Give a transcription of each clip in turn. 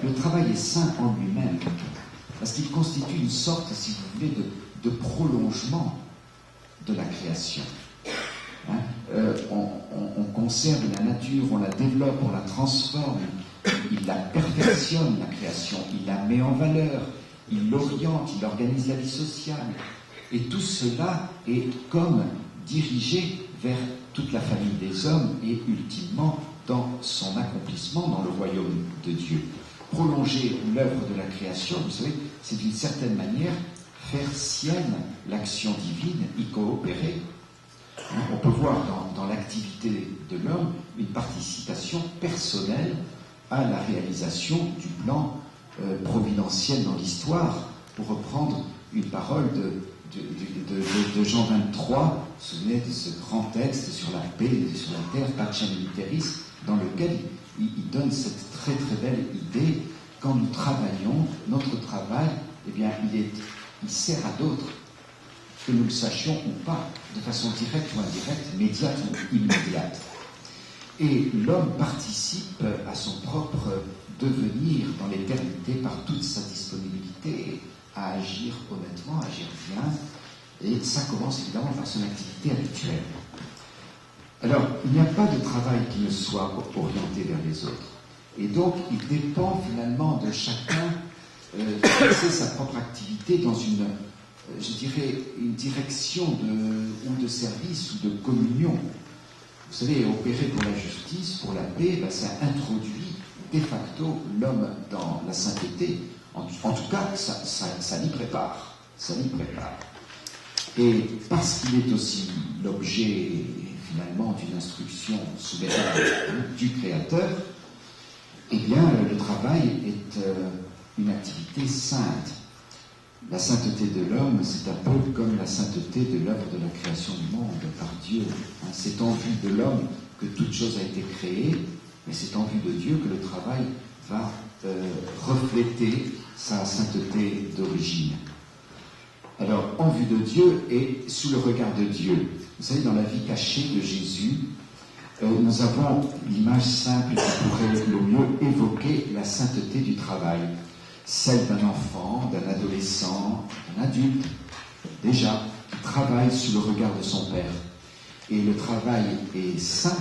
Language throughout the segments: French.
Le travail est saint en lui-même, parce qu'il constitue une sorte, si vous voulez, de prolongement de la création. Hein, on conserve la nature, on la développe, on la transforme, il la perfectionne, la création, il la met en valeur, il l'oriente, il organise la vie sociale. Et tout cela est comme dirigé vers toute la famille des hommes et ultimement dans son accomplissement dans le royaume de Dieu. Prolonger l'œuvre de la création, vous savez, c'est d'une certaine manière faire sienne l'action divine, y coopérer. On peut voir dans l'activité de l'homme une participation personnelle à la réalisation du plan providentiel dans l'histoire, pour reprendre une parole de Jean 23, vous vous souvenez de ce grand texte sur la paix sur la terre, Pacem Litteris, dans lequel il donne cette très très belle idée: quand nous travaillons, notre travail, eh bien, il sert à d'autres, que nous le sachions ou pas, de façon directe ou indirecte, médiate ou immédiate. Et l'homme participe à son propre devenir dans l'éternité par toute sa disponibilité à agir honnêtement, à agir bien, et ça commence évidemment par son activité habituelle. Alors, il n'y a pas de travail qui ne soit orienté vers les autres. Et donc, il dépend finalement de chacun de placer sa propre activité dans une, je dirais, une direction ou de service ou de communion. Vous savez, opérer pour la justice, pour la paix, ça introduit de facto l'homme dans la sainteté. En tout cas, ça l'y prépare. Ça l'y prépare. Et parce qu'il est aussi l'objet, finalement, d'une instruction souveraine du Créateur, eh bien, le travail est une activité sainte. La sainteté de l'homme, c'est un peu comme la sainteté de l'œuvre de la création du monde par Dieu. C'est en vue de l'homme que toute chose a été créée, mais c'est en vue de Dieu que le travail va refléter sa sainteté d'origine. Alors, en vue de Dieu et sous le regard de Dieu. Vous savez, dans la vie cachée de Jésus, nous avons l'image simple qui pourrait le mieux évoquer la sainteté du travail. Celle d'un enfant, d'un adolescent, d'un adulte, déjà, qui travaille sous le regard de son père. Et le travail est saint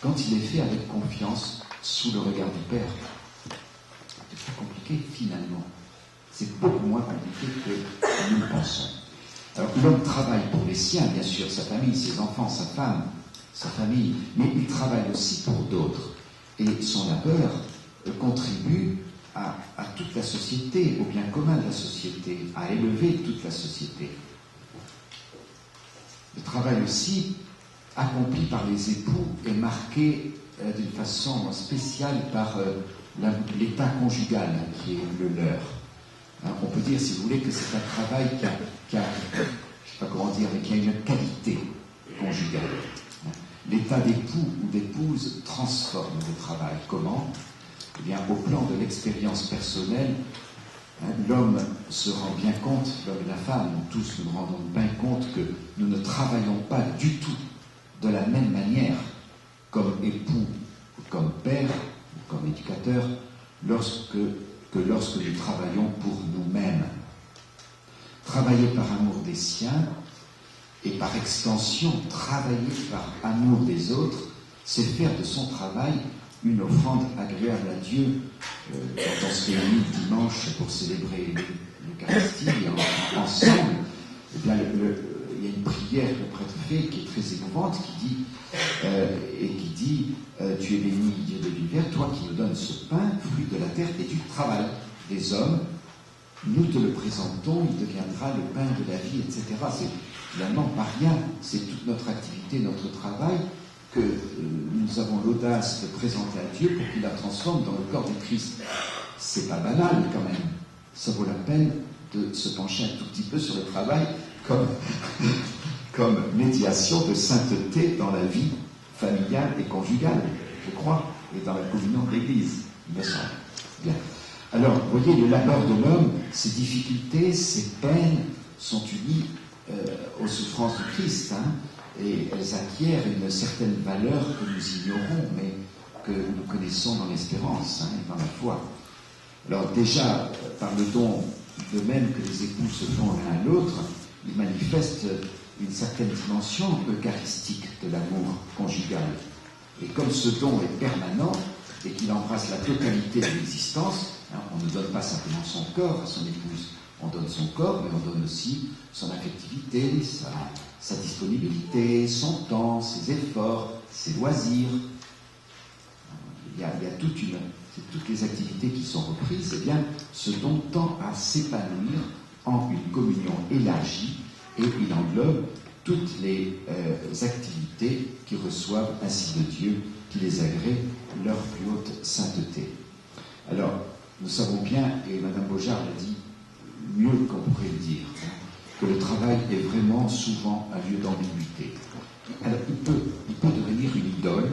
quand il est fait avec confiance sous le regard du père. C'est pas compliqué, finalement. C'est beaucoup moins compliqué que nous le pensons. Alors, l'homme travaille pour les siens, bien sûr, sa famille, ses enfants, sa femme, sa famille, mais il travaille aussi pour d'autres. Et son labeur contribue à toute la société, au bien commun de la société, à élever toute la société. Le travail aussi, accompli par les époux, est marqué d'une façon spéciale par l'état conjugal qui est le leur. On peut dire, si vous voulez, que c'est un travail qui a je ne sais pas comment dire, mais qui a une qualité conjugale. L'état d'époux ou d'épouse transforme le travail. Comment ? Eh bien, au plan de l'expérience personnelle, l'homme se rend bien compte, l'homme et la femme, nous tous nous rendons bien compte que nous ne travaillons pas du tout de la même manière comme époux, ou comme père, ou comme éducateur, lorsque nous travaillons pour nous-mêmes. Travailler par amour des siens, et par extension, travailler par amour des autres, c'est faire de son travail une offrande agréable à Dieu. Quand on se réunit le dimanche pour célébrer l'Eucharistie ensemble, eh bien, il y a une prière que le prêtre fait qui est très émouvante, qui dit tu es béni, Dieu de l'univers, toi qui nous donnes ce pain, fruit de la terre et du travail des hommes, nous te le présentons, il deviendra le pain de la vie, etc. C'est finalement pas rien, c'est toute notre activité, notre travail, que nous avons l'audace de présenter à Dieu pour qu'il la transforme dans le corps du Christ. C'est pas banal quand même. Ça vaut la peine de se pencher un tout petit peu sur le travail comme médiation de sainteté dans la vie familiale et conjugale, je crois, et dans la communion de l'Église, il me semble. Bien. Alors, vous voyez, le labeur de l'homme, ses difficultés, ses peines sont unies aux souffrances du Christ, et elles acquièrent une certaine valeur que nous ignorons, mais que nous connaissons dans l'espérance et dans la foi. Alors déjà, par le don de même que les époux se font l'un à l'autre, ils manifestent une certaine dimension eucharistique de l'amour conjugal. Et comme ce don est permanent et qu'il embrasse la totalité de l'existence, on ne donne pas simplement son corps à son épouse, on donne son corps, mais on donne aussi son affectivité, sa disponibilité, son temps, ses efforts, ses loisirs. Il y a toutes les activités qui sont reprises, eh bien, ce don tend à s'épanouir en une communion élargie et il englobe toutes les activités qui reçoivent ainsi de Dieu, qui les agrée leur plus haute sainteté. Alors, nous savons bien, et Madame Beaujard l'a dit mieux qu'on pourrait le dire, que le travail est vraiment souvent un lieu d'ambiguïté. Alors, il peut devenir une idole,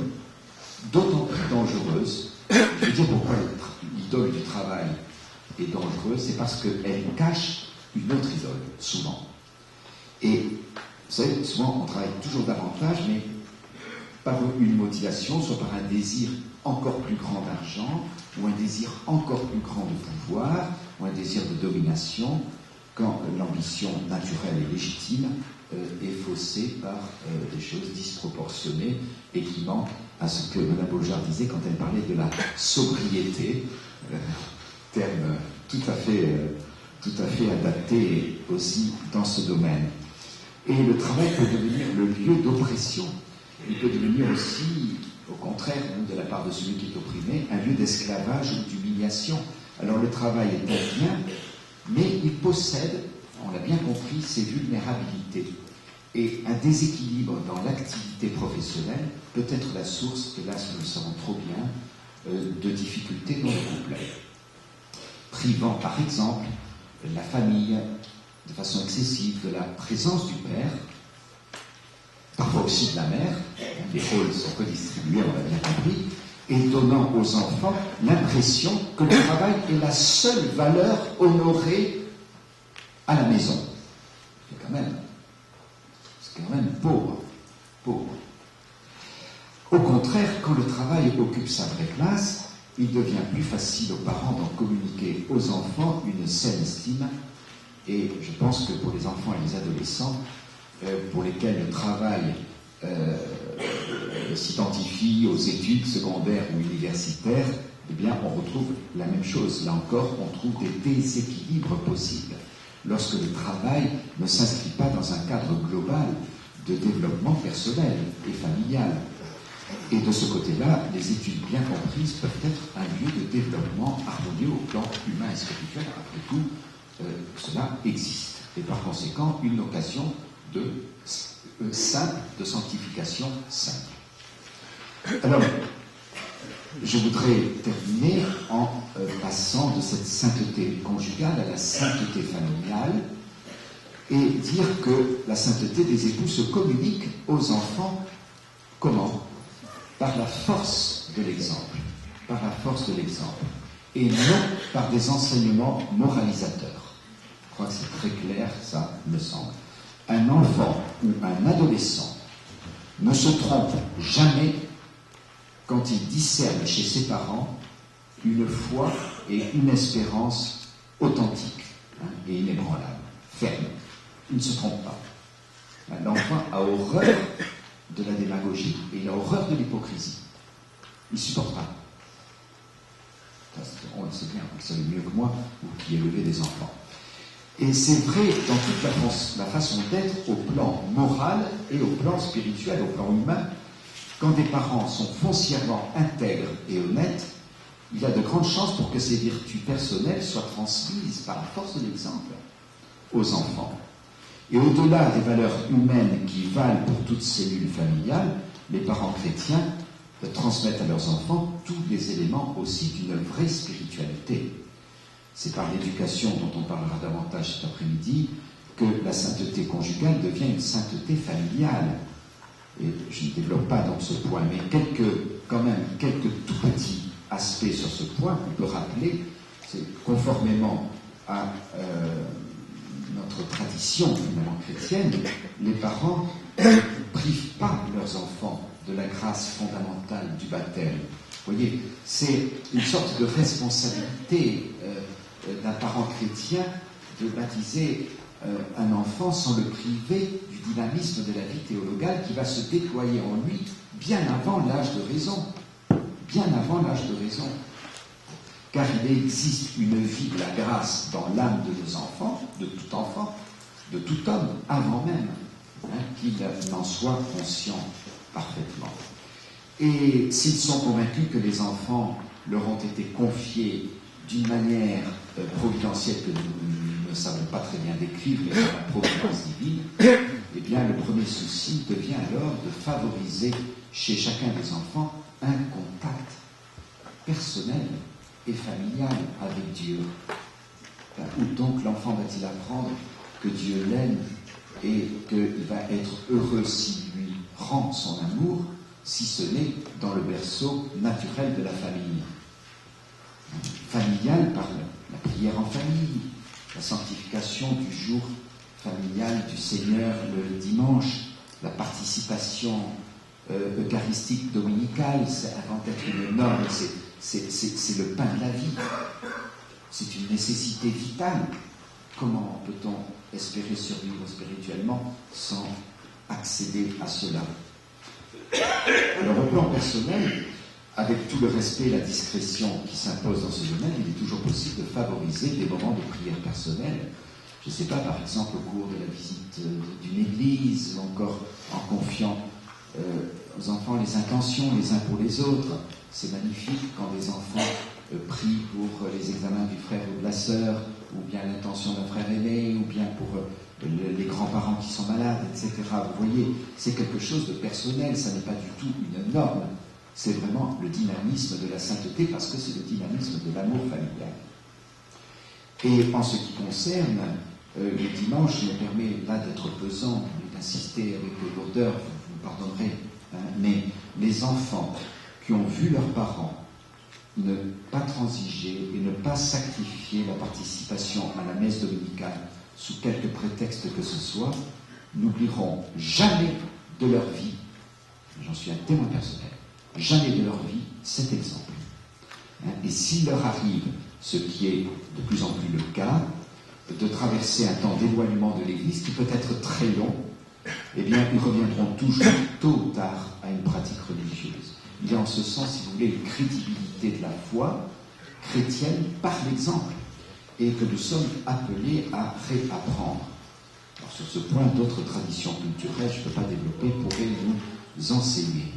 d'autant plus dangereuse. Je veux dire pourquoi l'idole du travail est dangereuse, c'est parce qu'elle cache une autre idole, souvent. Et vous savez, souvent on travaille toujours davantage, mais par une motivation, soit par un désir encore plus grand d'argent, ou un désir encore plus grand de pouvoir, ou un désir de domination, quand l'ambition naturelle et légitime est faussée par des choses disproportionnées et qui manquent à ce que Mme Beaujard disait quand elle parlait de la sobriété, terme tout à fait adapté aussi dans ce domaine. Et le travail peut devenir le lieu d'oppression. Il peut devenir aussi, au contraire, de la part de celui qui est opprimé, un lieu d'esclavage ou d'humiliation. Alors le travail est un bien, mais il possède, on l'a bien compris, ses vulnérabilités. Et un déséquilibre dans l'activité professionnelle peut être la source, hélas nous le savons trop bien, de difficultés dans le couple. Privant par exemple la famille de façon excessive de la présence du père, parfois aussi de la mère, les rôles sont redistribués, on l'a bien compris, et donnant aux enfants l'impression que le travail est la seule valeur honorée à la maison. C'est quand même pauvre. Au contraire, quand le travail occupe sa vraie place, il devient plus facile aux parents d'en communiquer aux enfants une saine estime. Et je pense que pour les enfants et les adolescents, pour lesquels le travail s'identifie aux études secondaires ou universitaires, eh bien, on retrouve la même chose. Là encore, on trouve des déséquilibres possibles lorsque le travail ne s'inscrit pas dans un cadre global de développement personnel et familial. Et de ce côté-là, les études bien comprises peuvent être un lieu de développement harmonieux au plan humain et spirituel. Après tout, cela existe. Et par conséquent, une occasion de sanctification simple. Alors, je voudrais terminer en passant de cette sainteté conjugale à la sainteté familiale et dire que la sainteté des époux se communique aux enfants comment ? Par la force de l'exemple. Par la force de l'exemple. Et non par des enseignements moralisateurs. Je crois que c'est très clair, ça me semble. Un enfant ou un adolescent ne se trompe jamais quand il discerne chez ses parents une foi et une espérance authentiques et inébranlables, fermes. Il ne se trompe pas. L'enfant a horreur de la démagogie et il a horreur de l'hypocrisie. Il ne supporte pas. On le sait bien, vous le savez mieux que moi, vous qui élevez des enfants. Et c'est vrai dans toute la façon d'être au plan moral et au plan spirituel, au plan humain. Quand des parents sont foncièrement intègres et honnêtes, il y a de grandes chances pour que ces vertus personnelles soient transmises par la force de l'exemple aux enfants. Et au-delà des valeurs humaines qui valent pour toute cellule familiale, les parents chrétiens transmettent à leurs enfants tous les éléments aussi d'une vraie spiritualité. C'est par l'éducation dont on parlera davantage cet après-midi que la sainteté conjugale devient une sainteté familiale. Et je ne développe pas donc ce point, mais quelques tout petits aspects sur ce point qu'on peut rappeler. C'est conformément à notre tradition finalement chrétienne, les parents ne privent pas leurs enfants de la grâce fondamentale du baptême. Vous voyez, c'est une sorte de responsabilité d'un parent chrétien de baptiser un enfant sans le priver du dynamisme de la vie théologale qui va se déployer en lui bien avant l'âge de raison. Bien avant l'âge de raison. Car il existe une vie de la grâce dans l'âme de nos enfants, de tout homme, avant même qu'il n'en soit conscient parfaitement. Et s'ils sont convaincus que les enfants leur ont été confiés d'une manière providentielle que nous ne savons pas très bien décrire, mais la providence divine, eh bien le premier souci devient alors de favoriser chez chacun des enfants un contact personnel et familial avec Dieu. Où donc l'enfant va-t-il apprendre que Dieu l'aime et qu'il va être heureux s'il lui rend son amour, si ce n'est dans le berceau naturel de la famille. Familial par la prière en famille, la sanctification du jour familial du Seigneur le dimanche, la participation eucharistique dominicale, avant d'être une norme, c'est le pain de la vie. C'est une nécessité vitale. Comment peut-on espérer survivre spirituellement sans accéder à cela? Alors, au plan personnel, avec tout le respect et la discrétion qui s'imposent dans ce domaine, il est toujours possible de favoriser des moments de prière personnelle. Je ne sais pas, par exemple, au cours de la visite d'une église, ou encore en confiant aux enfants les intentions les uns pour les autres. C'est magnifique quand les enfants prient pour les examens du frère ou de la sœur, ou bien l'intention d'un frère aîné, ou bien pour les grands-parents qui sont malades, etc. Vous voyez, c'est quelque chose de personnel, ça n'est pas du tout une norme. C'est vraiment le dynamisme de la sainteté, parce que c'est le dynamisme de l'amour familial. Et en ce qui concerne le dimanche, je me permets là d'être pesant et d'insister avec lourdeur, vous me pardonnerez, mais les enfants qui ont vu leurs parents ne pas transiger et ne pas sacrifier la participation à la messe dominicale sous quelque prétexte que ce soit, n'oublieront jamais de leur vie, j'en suis un témoin personnel, jamais de leur vie cet exemple. Et s'il leur arrive, ce qui est de plus en plus le cas, de traverser un temps d'éloignement de l'Église qui peut être très long, eh bien, ils reviendront toujours, tôt ou tard, à une pratique religieuse. Il y a en ce sens, si vous voulez, une crédibilité de la foi chrétienne par l'exemple, et que nous sommes appelés à réapprendre. Alors, sur ce point, d'autres traditions culturelles, je ne peux pas développer, pourraient nous enseigner.